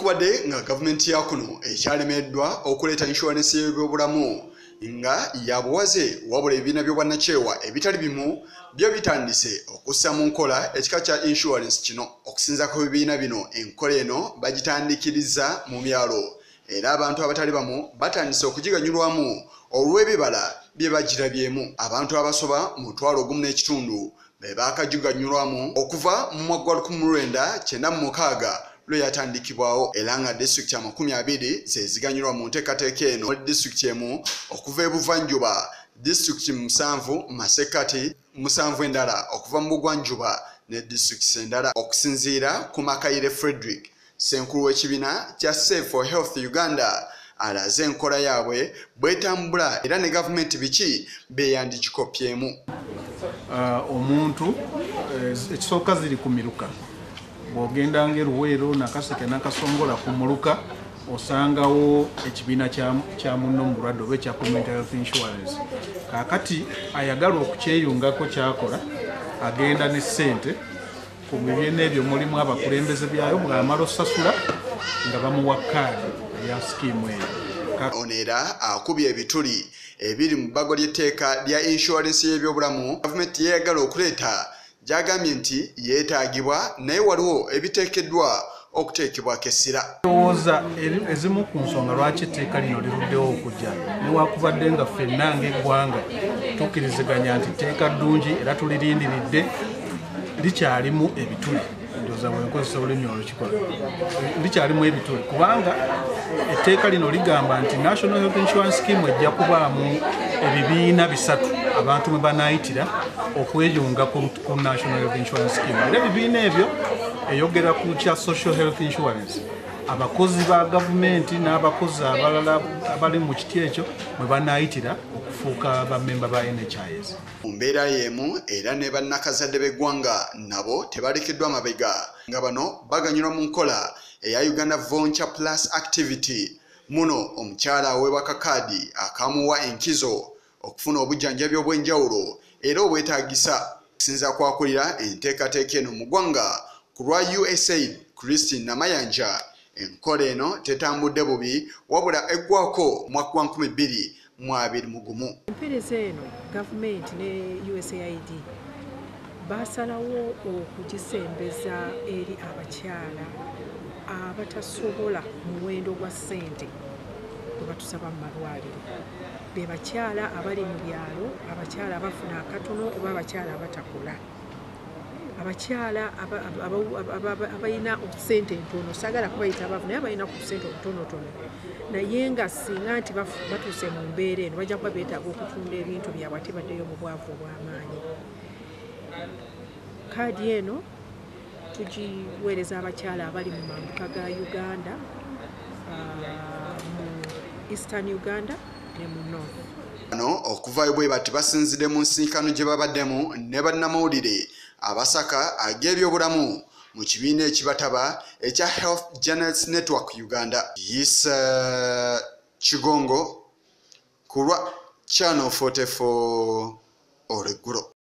newankubadde nga gavumenti ya kuno ekyalemeddwa okuleeta insurance y'ebyobulamu nga yabuwaze wabula ebibiina by'obwannakyewa ebitali bimu byo bitandise okussa mu nkola ekika kya insurance kino. Okusinza ku bibiina bino enkola eno bagitandikiriza mu byalo era abantu abatali bamu batandise okugiganyulwamu olw'ebibala bye bagirabyemu. Abantu abasoba mu 1.5 be baakagiganyulwamu okuva mu mwaka gwa 1996 lwe yatandikibwawo era nga disitulikiti 20 ze ziganyulwa mu nteekateeka eno. Muri disitulikiti emu okuva ebuvanjuba, disitulikiti 7 Masekati, 7 endala okuva mu bugwanjuba ne disitulikiti endala. Okusinziira ku Makayire Frederick, Ssenkulu w'ekibiina kya Save for Health Uganda, alaze enkola yaabwe bwetambula era ne gavumenti biki beyandikikopyemu. Omuntu ekisooka ziri ku miruka bw'ogenda ng'eruweero nakaseke nakasongola ku muluka osangawo ekibiina kya munno mu bulwadde oba ekya community health insurance. Kaakati ayagala okukyeyungako kyakola agenda ne ssente ku bibiina ebyo mulimu abakulembeze byayo bw'amala osasula nga bamuwa kaadi eya skiimu eyo. Ono era akubye ebituli ebiri mu bbago ly'etteeka lya insurance y'ebyobulamu gavumenti yeeyagala okuleeta gy'agambye nti yeetaagibwa naye waliwo ebiteekeddwa okuteekebwako essira. Ndowooza ezimu ku nsonga lwaki etteeka lino liruddewo okujja newakubadde nga ffenna ng'eggwanga tukkiriziganya nti tteeka ddungi era tulirindiridde likyalimu ebituli. Ndowooza bwenkozesa olulimi olukikola likyalimu ebituli kubanga etteeka lino ligamba nti National Health Insurance Scheme ejja kubaamu ebibiina 3 abantu mwe banaayitira okweyunga ku National Health Insurance Scheme. Era ebibiina ebyo eyogera ku kya Social Health Insurance, abakozi ba gavumenti n'abakozi abalala abali mu kiti ekyo mwe banaayitira okufuuka bammemba ba NHIS. Mu mbeera y'emu era ne bannakazadde b'eggwanga nabo tebalekeddwa mabega nga bano baganyulwa mu nkola eya Uganda Volunteer Plus Activity. Muno omukyala aweebwa kakaadi akamuwa enkizo okufuna obujjanjabi obw'enjawulo era obwetaagisa. Okusinziira kwakulira enteekateeka eno mu ggwanga ku lwa USAID Christine Namayanja, enkola eno tetambudde bubi wabula eggwako mwaka gwa 2021. Empeereza eno gavumenti ne USAID baasalawo okugisembeza eri abakyala abatasobola muwendo gwa ssente bwe batusaba mu malwaliro. Be bakyala abali mu byalo, abakyala abafuna akatono oba abakyala abatakola, abakyala abalina ssente ntono. Saagala kubayita abavu naye abalina ku ssente obutonotono naye nga singa nti batuuse mu mbeera eno bajja kuba beetaaga okutunda ebintu byabwe ate baddeyo mu bwavu obw'amaanyi. Kaadi eno tugiweereza abakyala abali mu mambuka ga Uganda, mu Eastern Uganda ne mu North. Bano okuvaayo bwe bati basinzidde mu nsinkano gye babaddemu ne bannamawulire abasaka ag'ebyobulamu mu kibiina ekibataba ekya Health Journalists Network Uganda. Yisa Kigongo ku lwa Channel 44 Oleggulo.